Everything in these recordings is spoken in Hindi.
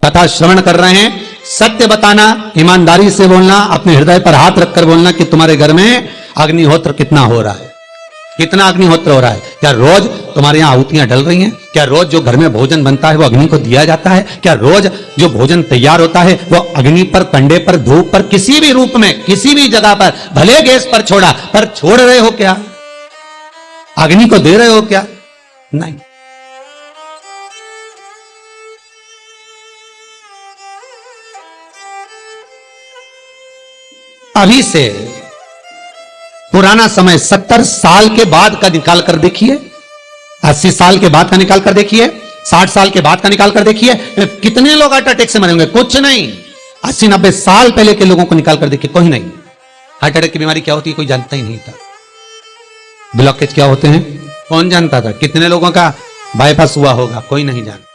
कथा श्रवण कर रहे हैं, सत्य बताना, ईमानदारी से बोलना, अपने हृदय पर हाथ रखकर बोलना कि तुम्हारे घर में अग्निहोत्र कितना हो रहा है, कितना अग्निहोत्र हो रहा है। क्या रोज तुम्हारे यहाँ आहुतियां डल रही हैं? क्या रोज जो घर में भोजन बनता है वो अग्नि को दिया जाता है? क्या रोज जो भोजन तैयार होता है वो अग्नि पर, कंडे पर, धूप पर, किसी भी रूप में, किसी भी जगह पर, भले गैस पर छोड़ा, पर छोड़ रहे हो क्या? अग्नि को दे रहे हो क्या? नहीं। अभी से पुराना समय 70 साल के बाद का निकाल कर देखिए, 80 साल के बाद का निकाल कर देखिए, 60 साल के बाद का निकाल कर देखिए, कितने लोग हार्ट अटैक से मरे होंगे? कुछ नहीं। 80-90 साल पहले के लोगों को निकाल कर देखिए, कोई नहीं। हार्ट अटैक की बीमारी क्या होती है कोई जानता ही नहीं था। ब्लॉकेज क्या होते हैं कौन जानता था? कितने लोगों का बाईपास हुआ होगा? कोई नहीं जानता,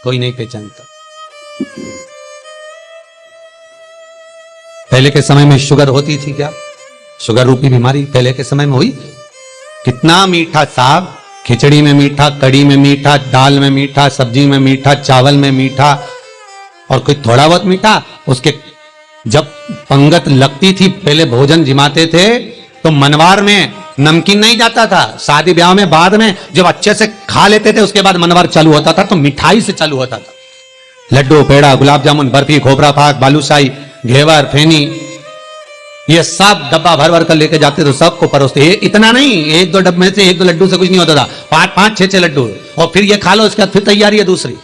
कोई नहीं पहचानता। पहले के समय में शुगर होती थी क्या? शुगर रूपी बीमारी पहले के समय में हुई? कितना मीठा साग, खिचड़ी में मीठा, कड़ी में मीठा, दाल में मीठा, सब्जी में मीठा, चावल में मीठा, और कोई थोड़ा बहुत मीठा। उसके जब पंगत लगती थी, पहले भोजन जिमाते थे तो मनवार में नमकीन नहीं जाता था। शादी ब्याह में बाद में जब अच्छे से खा लेते थे उसके बाद मनवार चालू होता था, तो मिठाई से चालू होता था। लड्डू, पेड़ा, गुलाब जामुन, बर्फी, खोपरा पाक, बालूशाही, घेवर, फेनी, ये सब डब्बा भर भर कर लेके जाते तो सबको परोसते। इतना नहीं, एक दो डब्बे में से एक दो लड्डू से कुछ नहीं होता था, 5-5, 6-6 लड्डू, और फिर ये खा लो, उसके बाद फिर तैयारी है दूसरी।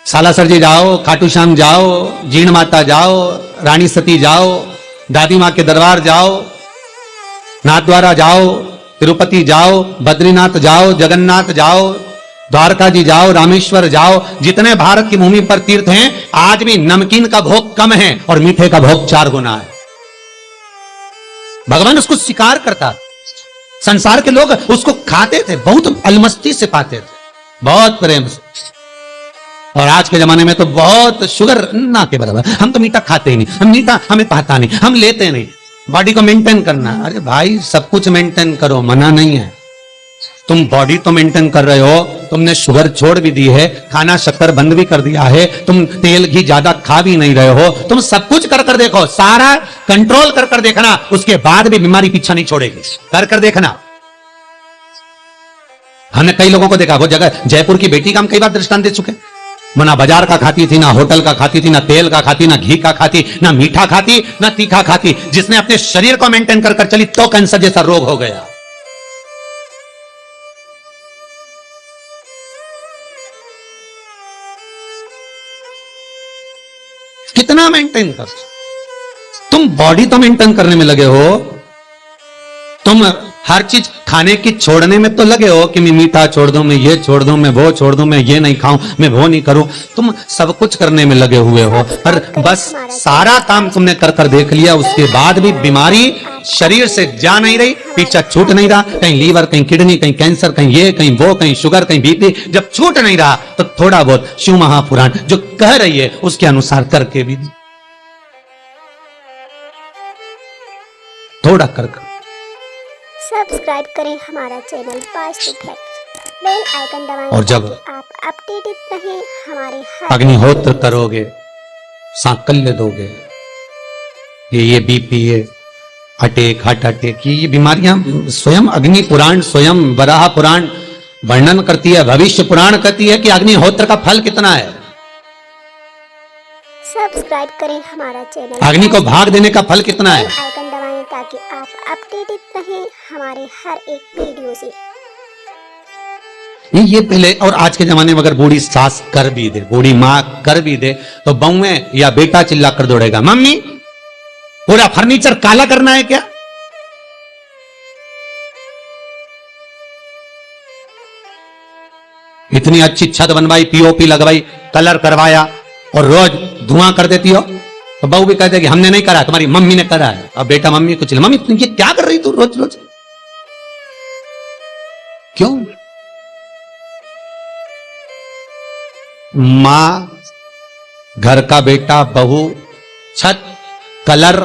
सालासर जी जाओ, खाटू श्याम जाओ, जीण माता जाओ, रानी सती जाओ, दादी माँ के दरबार जाओ, नाथद्वारा जाओ, तिरुपति जाओ, बद्रीनाथ जाओ, जगन्नाथ जाओ, द्वारका जी जाओ, रामेश्वर जाओ। जितने भारत की भूमि पर तीर्थ हैं, आज भी नमकीन का भोग कम है और मीठे का भोग 4 गुना है। भगवान उसको स्वीकार करता, संसार के लोग उसको खाते थे, बहुत अलमस्ती से पाते थे, बहुत प्रेम से। और आज के जमाने में तो बहुत शुगर ना के बराबर, हम तो मीठा खाते ही नहीं, हम मीठा हमें पाता नहीं, हम लेते नहीं। बॉडी को मेंटेन करना, अरे भाई सब कुछ मेंटेन करो, मना नहीं है। तुम बॉडी तो मेंटेन कर रहे हो, तुमने शुगर छोड़ भी दी है, खाना शक्कर बंद भी कर दिया है, तुम तेल घी ज्यादा खा भी नहीं रहे हो, तुम सब कुछ कर कर देखो, सारा कंट्रोल कर कर देखना, उसके बाद भी बीमारी पीछा नहीं छोड़ेगी। कर कर देखना। हमने कई लोगों को देखा, वो जगह जयपुर की बेटी का हम कई बार दृष्टांत दे चुके, वो ना बाजार का खाती थी, ना होटल का खाती थी, ना तेल का खाती, ना घी का खाती, ना मीठा खाती, ना तीखा खाती। जिसने अपने शरीर को मेंटेन कर कर चली तो कैंसर जैसा रोग हो गया। कितना मेंटेन कर, तुम बॉडी तो मेंटेन करने में लगे हो, तुम हर चीज खाने की छोड़ने में तो लगे हो कि मैं मीठा छोड़ दूं, मैं ये छोड़ दूं, मैं वो छोड़ दूं, मैं ये नहीं खाऊं, मैं वो नहीं करूं। तुम सब कुछ करने में लगे हुए हो, पर बस सारा काम तुमने कर कर देख लिया, उसके बाद भी बीमारी शरीर से जा नहीं रही, पीछा छूट नहीं रहा। कहीं लीवर, कहीं किडनी, कहीं कैंसर, कहीं ये, कहीं वो, कहीं शुगर, कहीं बीपी। जब छूट नहीं रहा तो थोड़ा बहुत शिव महापुराण जो कह रही है उसके अनुसार करके भी थोड़ा कर। सब्सक्राइब करें हमारा channel Vastu facts, bell icon दबाएं और जब आप अपडेटेड रहें हमारे हर अग्निहोत्र करोगे, सांकल्य दोगे, ये बीपी, ये अटैक, हार्ट अटैक, ये बीमारियां स्वयं अग्नि पुराण, स्वयं वराह पुराण वर्णन करती है, भविष्य पुराण कहती है कि अग्निहोत्र का फल कितना है। सब्सक्राइब करें हमारा चैनल, अग्नि को भाग देने का फल कितना है। आइकन दबाएं ताकि आप अपडेटेड रहें हमारे हर एक वीडियो से। ये पहले, और आज के जमाने में अगर बूढ़ी सास कर भी दे, बूढ़ी माँ कर भी दे, तो बहुएं या बेटा चिल्ला कर दौड़ेगा, मम्मी पूरा फर्नीचर काला करना है क्या? इतनी अच्छी छत बनवाई, पीओपी लगवाई, कलर करवाया, और रोज धुआं कर देती हो, तो बहू भी कहते कि हमने नहीं करा, तुम्हारी मम्मी ने करा है। अब बेटा मम्मी को चिल्ला, मम्मी ये क्या कर रही तू रोज रोज, क्यों? मां, घर का बेटा, बहू, छत, कलर,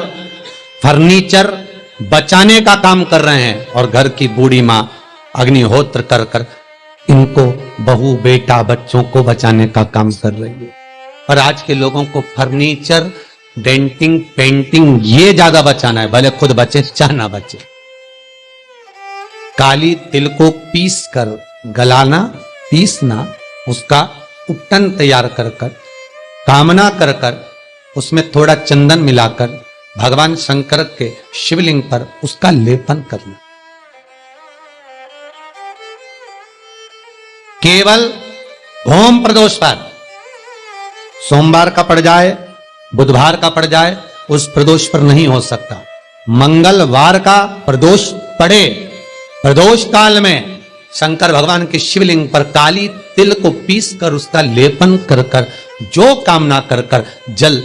फर्नीचर बचाने का काम कर रहे हैं, और घर की बूढ़ी मां अग्निहोत्र कर कर इनको, बहू, बेटा, बच्चों को बचाने का काम कर रही है। और आज के लोगों को फर्नीचर, डेंटिंग, पेंटिंग ये ज्यादा बचाना है, भले खुद बचे चाहे ना बचे। काली तिल को पीस कर गलाना, पीसना, उसका उपटन तैयार कर कर, कामना कर कर, उसमें थोड़ा चंदन मिलाकर भगवान शंकर के शिवलिंग पर उसका लेपन करना। केवल होम प्रदोष पर, सोमवार का पड़ जाए, बुधवार का पड़ जाए, उस प्रदोष पर नहीं हो सकता। मंगलवार का प्रदोष पड़े, प्रदोष काल में शंकर भगवान के शिवलिंग पर काली तिल को पीस कर उसका लेपन कर कर, जो कामना कर कर जल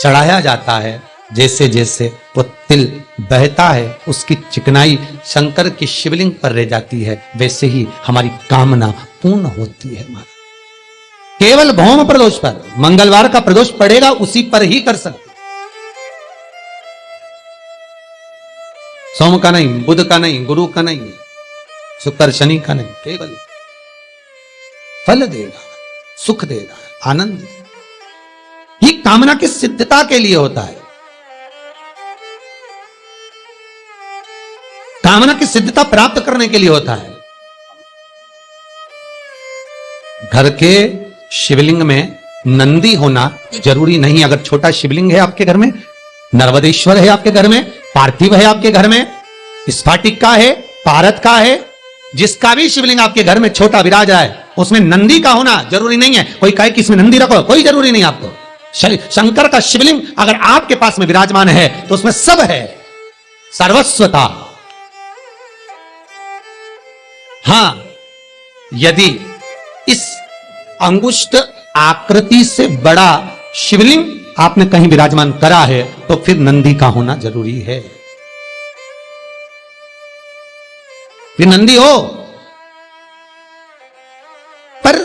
चढ़ाया जाता है, जैसे जैसे वो तिल बहता है उसकी चिकनाई शंकर की शिवलिंग पर रह जाती है, वैसे ही हमारी कामना पूर्ण होती है। केवल भौम प्रदोष पर, मंगलवार का प्रदोष पड़ेगा उसी पर ही कर सकते। सोम का नहीं, बुध का नहीं, गुरु का नहीं, शुक्र शनि का नहीं, केवल फल देगा, सुख देगा, आनंद देगा। ये कामना की सिद्धता के लिए होता है। कामना की सिद्धता प्राप्त करने के लिए होता है। घर के शिवलिंग में नंदी होना जरूरी नहीं। अगर छोटा शिवलिंग है आपके घर में, नर्मदेश्वर है आपके घर में, पार्थिव है आपके घर में, स्फाटिक का है, पारद का है, जिसका भी शिवलिंग आपके घर में छोटा विराज रहा है, उसमें नंदी का होना जरूरी नहीं है। कोई कहे कि इसमें नंदी रखो, कोई जरूरी नहीं आपको। शंकर का शिवलिंग अगर आपके पास में विराजमान है तो उसमें सब है, सर्वस्वता। हां, यदि इस अंगुष्ठ आकृति से बड़ा शिवलिंग आपने कहीं विराजमान करा है तो फिर नंदी का होना जरूरी है। फिर नंदी हो, पर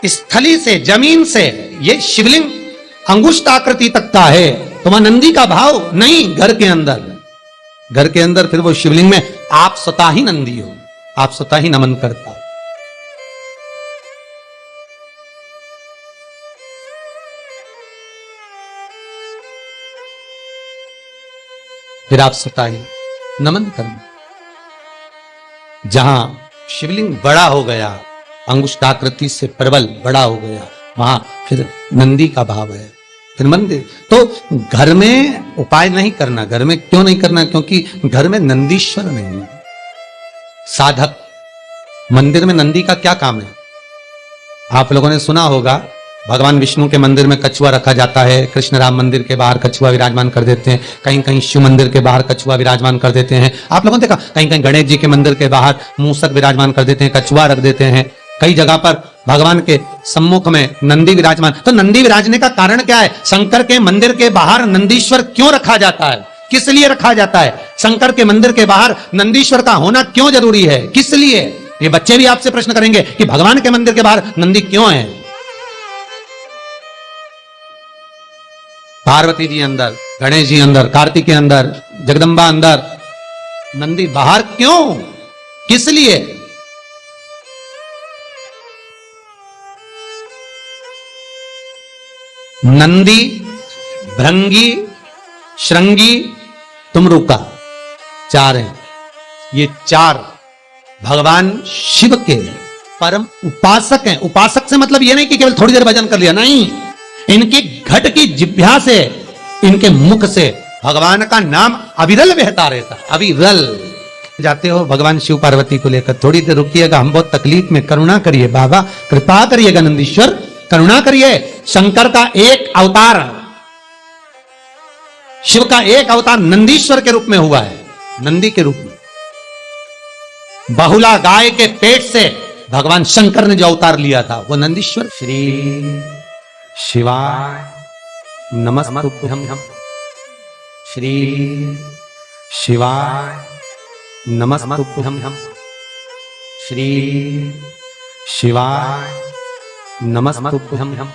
स्थली से, जमीन से ये शिवलिंग अंगुष्ठ आकृति तक का है तो वहां नंदी का भाव नहीं। घर के अंदर, घर के अंदर फिर वो शिवलिंग में आप स्वतः ही नंदी हो, आप स्वतः ही नमन करता हो। फिर आप स्वतः ही नमन करना। जहां शिवलिंग बड़ा हो गया, अंगुष्ठाकृति से प्रबल बड़ा हो गया, वहां फिर नंदी का भाव है, फिर मंदिर। तो घर में उपाय नहीं करना। घर में क्यों नहीं करना? क्योंकि घर में नंदीश्वर नहीं है, साधक। मंदिर में नंदी का क्या काम है? आप लोगों ने सुना होगा भगवान विष्णु के मंदिर में कछुआ रखा जाता है, कृष्ण राम मंदिर के बाहर कछुआ विराजमान कर देते हैं, कहीं कहीं शिव मंदिर के बाहर कछुआ विराजमान कर देते हैं। आप लोगों ने देखा कहीं कहीं गणेश जी के मंदिर के बाहर मूसक विराजमान कर देते हैं, कछुआ रख देते हैं। कई जगह पर भगवान के सम्मुख में नंदी विराजमान। तो नंदी विराजने का कारण क्या है? शंकर के मंदिर के बाहर नंदीश्वर क्यों रखा जाता है? किस लिए रखा जाता है? शंकर के मंदिर के बाहर नंदीश्वर का होना क्यों जरूरी है? किस लिए? ये बच्चे भी आपसे प्रश्न करेंगे कि भगवान के मंदिर के बाहर नंदी क्यों है? पार्वती जी अंदर, गणेश जी अंदर, कार्तिक के अंदर, जगदम्बा अंदर, नंदी बाहर क्यों? किस लिए? नंदी, भृंगी, श्रृंगी, तुमरुका, चार हैं। ये चार भगवान शिव के परम उपासक हैं। उपासक से मतलब ये नहीं कि केवल थोड़ी देर भजन कर लिया, नहीं। इनकी घट की जिह्वा से, इनके मुख से भगवान का नाम अविरल बहता रहता। अविरल जाते हो भगवान शिव पार्वती को लेकर, थोड़ी देर रुकिएगा, हम बहुत तकलीफ में, करुणा करिए बाबा, कृपा करिएगा नंदीश्वर, करुणा करिए। शंकर का एक अवतार, शिव का एक अवतार नंदीश्वर के रूप में हुआ है, नंदी के रूप में। बहुला गाय के पेट से भगवान शंकर ने जो अवतार लिया था वो नंदीश्वर। श्री शिवाय नमस्तुभ्यं, श्री शिवाय नमस्तुभ्यं, श्री शिवाय नमस्तुभ्यं।